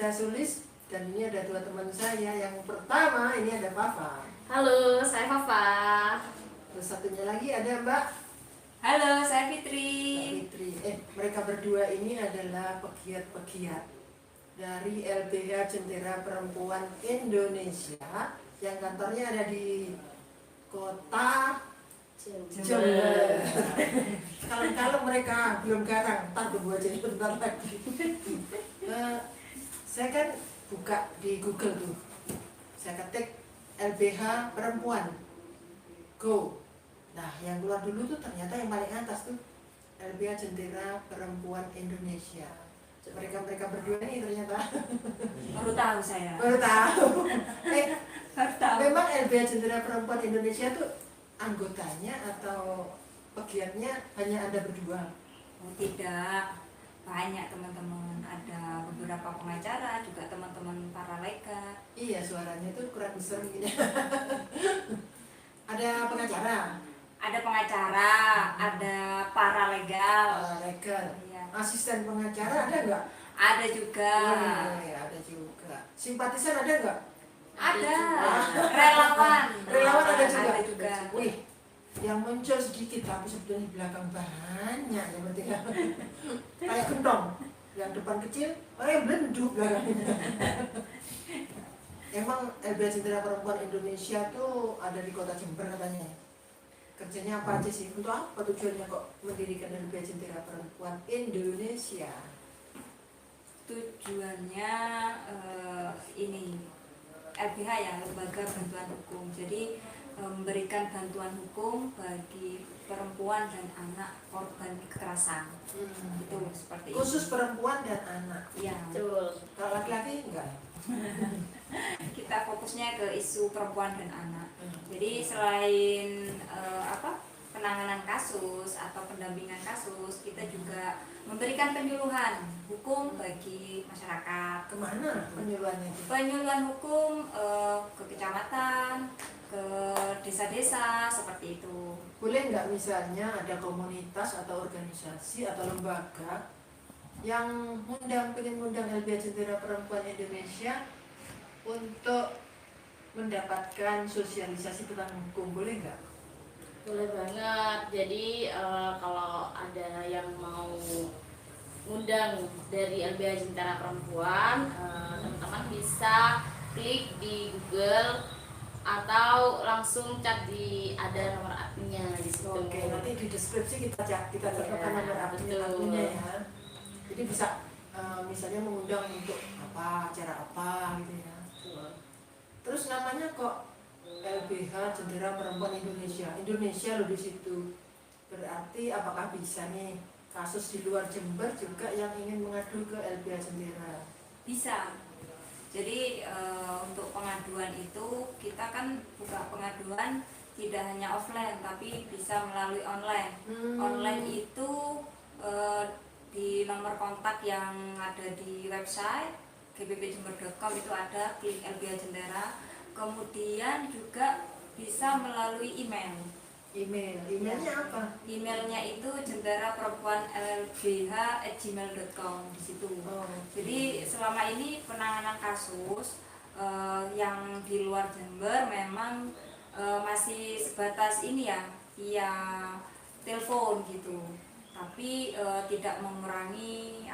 saya Sulis dan ini ada dua teman saya. Yang pertama ini ada Fafa. Halo, saya Fafa. Terus satunya lagi ada Mbak. Halo, saya Fitri. Mbak Fitri. Mereka berdua ini adalah pegiat-pegiat dari LBH Jentera Perempuan Indonesia yang kantornya ada di kota Jember. Kalau mereka belum garang, tak tunggu aja bentar lagi. Saya kan buka di Google tuh, saya ketik LBH Perempuan Go. Nah yang keluar dulu tuh ternyata yang paling atas tuh LBH Jentera Perempuan Indonesia. Mereka berdua ini ternyata Baru tahu saya. baru tahu. Baru tahu. Memang LBH Jentera Perempuan Indonesia tuh anggotanya atau pegiatnya hanya Anda berdua? Oh, tidak. Banyak teman-teman. Ada beberapa pengacara, juga teman-teman para lega. Iya, suaranya tuh kurang besar gini. Ada pengacara, Ada pengacara, ada para legal. legal, Iya. asisten pengacara ada nggak? Ada juga. Ya, ada juga. Simpatisan ada nggak? Ada. Relawan. Relawan ada juga. Ada juga. Wih, yang muncul sedikit tapi sebetulnya di belakang banyak yang penting. Kayak gentong, yang depan kecil, orang yang belenduk belakangnya. Emang LBH Jentera Perempuan Indonesia tuh ada di kota Jember katanya. Kerjanya apa aja sih? Untuk apa tujuannya kok mendirikan LBH Jentera Perempuan Indonesia? Tujuannya ini LBH ya, Lembaga Bantuan Hukum. Jadi memberikan bantuan hukum bagi perempuan dan anak korban kekerasan. Itu seperti Khusus itu. perempuan dan anak. Ya, Betul. Kalau laki-laki enggak? kita fokusnya ke isu perempuan dan anak. Jadi selain penanganan kasus atau pendampingan kasus, kita juga memberikan penyuluhan hukum bagi masyarakat. Kemana penyuluhannya itu? Penyuluhan hukum ke kecamatan, ke desa-desa seperti itu. Boleh nggak misalnya ada komunitas atau organisasi atau lembaga yang pengen ngundang LBH Jentera Perempuan Indonesia untuk mendapatkan sosialisasi tentang hukum, boleh nggak? Boleh banget. Jadi kalau ada yang mau ngundang dari LBH Jentera Perempuan, teman-teman bisa klik di Google atau langsung chat ada nomor adminnya di situ. Oke, nanti di deskripsi kita catatkan nomor adminnya betul. ya. Jadi bisa misalnya mengundang untuk apa, acara apa gitu ya. Terus namanya kok LBH Jentera Perempuan Indonesia. Indonesia loh di situ. Berarti apakah bisa nih kasus di luar Jember juga yang ingin mengadu ke LBH Jentera? Bisa. Jadi untuk pengaduan itu kita kan buka pengaduan tidak hanya offline tapi bisa melalui online. Online itu di nomor kontak yang ada di website gbpjember.com itu ada, klik LBH Jentera. Kemudian juga bisa melalui email. Emailnya apa? Emailnya itu jenteraperempuanlbh@gmail.com di situ. Jadi selama ini penanganan kasus yang di luar Jember memang masih sebatas ini ya, via telepon gitu. Tapi tidak mengurangi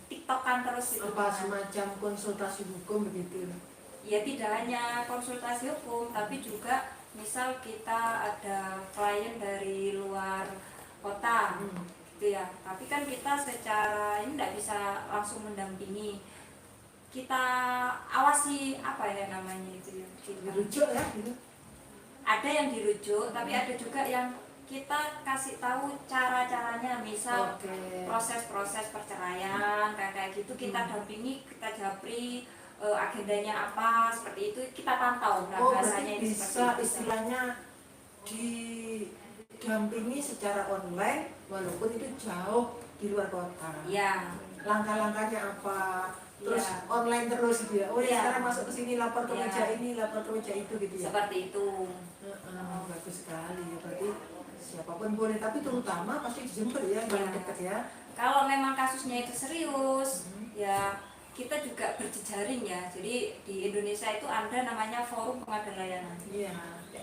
TikTokan terus gitu. Apa semacam konsultasi hukum begitu? Ya tidak hanya konsultasi hukum tapi juga misal kita ada klien dari luar kota gitu ya, tapi kan kita secara ini tidak bisa langsung mendampingi, kita awasi Dirujuk ya gitu. ada yang dirujuk tapi ada juga yang kita kasih tahu cara-caranya, misal proses-proses perceraian kayak gitu kita dampingi, kita japri agendanya apa, seperti itu kita pantau. Bahasanya ini bisa istilahnya didampingi secara online walaupun itu jauh di luar kota. Ya. Langkah-langkahnya apa? Terus Ya. online terus gitu ya. Ya. Sekarang masuk ke sini lapor ke Ya. meja ini, lapor ke meja itu gitu ya. Seperti itu. Bagus sekali ya. Berarti siapapun boleh, tapi terutama pasti di Jember ya, yang dekat ya. Kalau memang kasusnya itu serius, ya kita juga berjejaring ya. Jadi di Indonesia itu ada namanya Forum Pengadaan Layanan. Iya.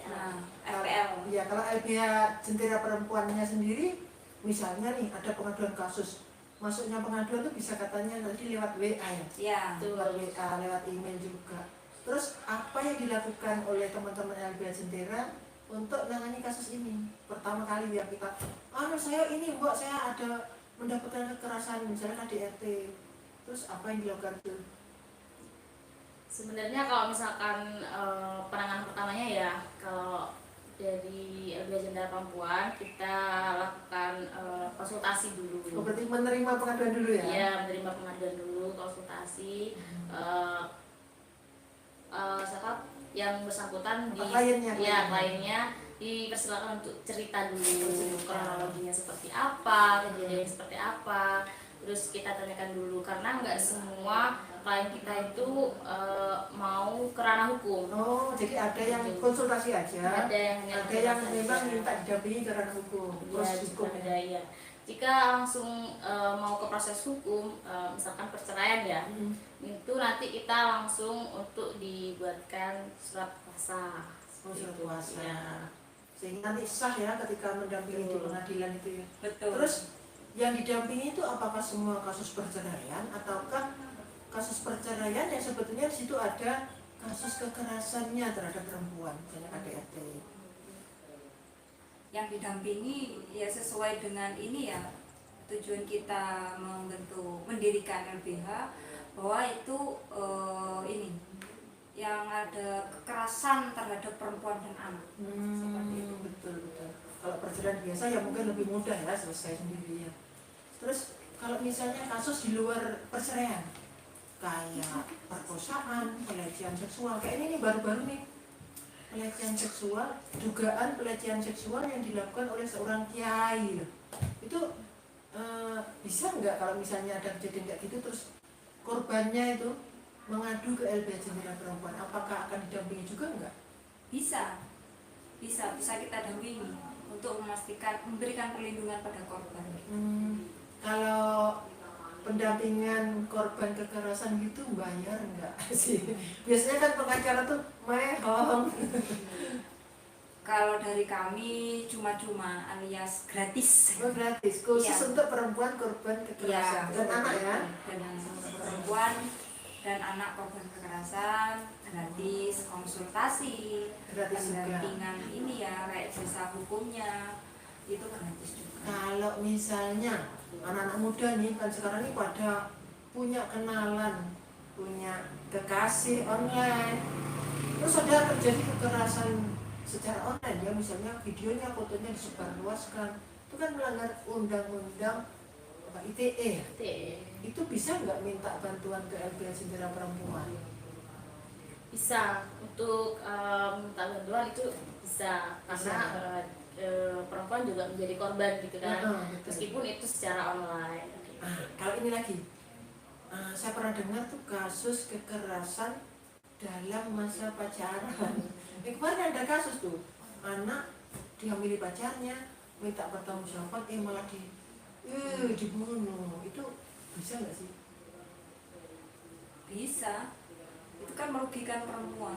Nah, FPL. Ya kalau LBH Jentera Perempuannya sendiri, misalnya nih ada pengaduan kasus, masuknya pengaduan tuh bisa katanya nanti lewat WA ya. Ya. Lewat WA, lewat email juga. Terus apa yang dilakukan oleh teman-teman LBH Jentera untuk menangani kasus ini? Pertama kali ya kita, saya ini mbak, saya ada mendapatkan kekerasan misalnya KDRT. Terus apa yang dilakukan tuh? Sebenarnya kalau misalkan penanganan pertamanya ya, kalau dari LBH Jentera Perempuan kita lakukan konsultasi dulu. Oh, berarti menerima pengaduan dulu ya? Iya, menerima pengaduan dulu, konsultasi. Siapa yang bersangkutan di kliennya dipersilakan untuk cerita dulu kronologinya seperti apa, kejadiannya seperti apa. Terus kita tanyakan dulu, karena nggak semua klien kita itu mau ke ranah hukum. Oh, jadi ada yang konsultasi aja, Ada yang memang minta didampingi ke ranah hukum, proses hukum ada ya. Jika langsung mau ke proses hukum, misalkan perceraian ya, itu nanti kita langsung untuk dibuatkan surat kuasa. surat kuasa. Ya. Sehingga nanti sah ya ketika mendampingi di pengadilan itu ya. Betul. Terus yang didampingi itu apakah semua kasus perceraian ataukah kasus perceraian yang sebetulnya di situ ada kasus kekerasannya terhadap perempuan, misalnya KDRT. Yang didampingi ya sesuai dengan ini ya, tujuan kita mendirikan LBH, bahwa itu ini yang ada kekerasan terhadap perempuan dan anak. Seperti itu. Betul. Kalau perceraian biasa ya mungkin lebih mudah ya, selesai sendiri ya. Terus kalau misalnya kasus di luar perceraian, kayak perkosaan, pelecehan seksual, kayak ini nih baru-baru nih, pelecehan seksual, dugaan pelecehan seksual yang dilakukan oleh seorang kiai loh. Itu bisa nggak kalau misalnya ada kejadian kayak gitu terus korbannya itu mengadu ke LBH Jentera Perempuan, apakah akan didampingi juga enggak? Bisa kita dampingi untuk memberikan perlindungan pada korban. Kalau pendampingan korban kekerasan gitu bayar enggak sih? Biasanya kan pengacara tuh mehong. Kalau dari kami cuma-cuma alias gratis. Oh, gratis, khusus Ya. untuk perempuan korban kekerasan dan anak ya? Dan perempuan dan anak korban kekerasan gratis, konsultasi, Gratis juga. pendampingan ini ya, kayak jasa hukumnya itu gratis juga. Kalau misalnya anak-anak muda nih kan sekarang ini pada punya kenalan, punya kekasih online, terus ada terjadi kekerasan secara online ya, misalnya videonya, fotonya disebarluaskan, itu kan melanggar undang-undang ITE. Itu bisa nggak minta bantuan ke LBH Jentera Perempuan? Bisa, untuk minta bantuan itu bisa, karena perempuan juga menjadi korban gitu kan, meskipun itu secara online. Kalau ini lagi, saya pernah dengar tuh kasus kekerasan dalam masa pacaran. Kemarin ada kasus tuh, anak dihamili pacarnya, minta pertanggungjawaban, malah dibunuh. Itu bisa nggak sih? Bisa. Itu kan merugikan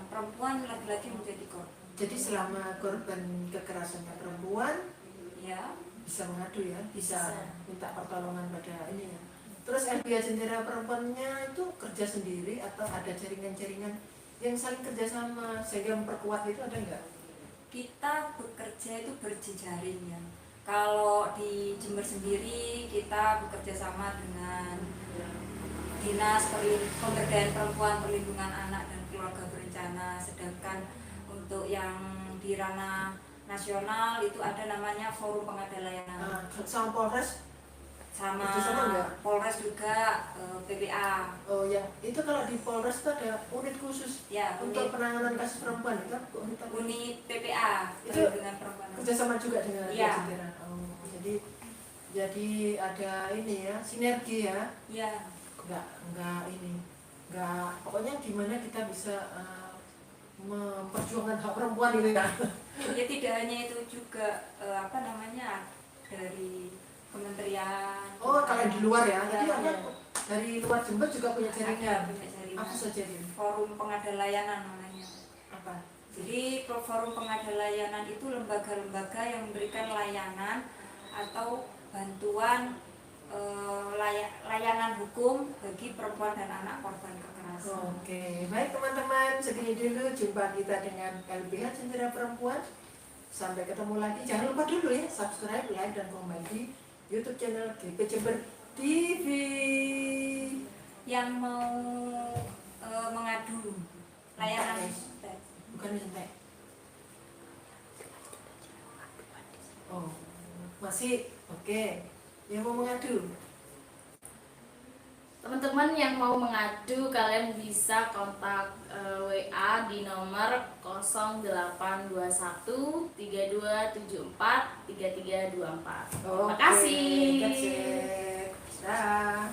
perempuan laki-laki menjadi korban. Jadi selama korban kekerasannya perempuan Ya, bisa mengadu ya, bisa Bisa. minta pertolongan pada ini ya. Terus LBH Jentera Perempuannya itu kerja sendiri atau ada jaringan-jaringan yang saling kerjasama sehingga memperkuat itu, ada nggak? kita bekerja itu berjejaring ya. Kalau di Jember sendiri kita bekerja sama dengan Dinas Pemberdayaan Perempuan, Perlindungan Anak dan Keluarga Berencana. Sedangkan untuk yang di ranah nasional itu ada namanya Forum Pengadaan Layanan. Sama Polres? Sama Kerjasama nggak? Polres juga, PPA. Oh ya, itu kalau di Polres itu ada unit khusus Ya, untuk penanganan kasus perempuan itu apa? unit PPA, Itu Perlindungan Perempuan. kerjasama juga dengan Iya. Jentera. Oh, jadi ada ini ya, sinergi ya. Ya, Enggak, pokoknya gimana kita bisa memperjuangkan hak perempuan gitu ya. ya tidak hanya itu juga dari kementerian. Oh, kalau di luar ya. Jadi Ya. ada dari luar Jember juga punya jaringan. Punya jaringan. Apa saja ini? Forum Pengada Layanan namanya. Apa? Jadi forum pengada layanan itu lembaga-lembaga yang memberikan layanan atau bantuan layanan hukum bagi perempuan dan anak korban kekerasan. Oke, baik teman-teman, segini dulu jumpa kita dengan LBH Jentera Perempuan. Sampai ketemu lagi. Jangan lupa dulu ya subscribe, like, dan komen di YouTube channel GP Jember TV. Yang mau mengadu layanan Bukan santai. Oh, masih oke. Yang mau mengadu? Teman-teman yang mau mengadu, kalian bisa kontak WA di nomor 0821 3274 3324. Terima kasih. That's it. Dah.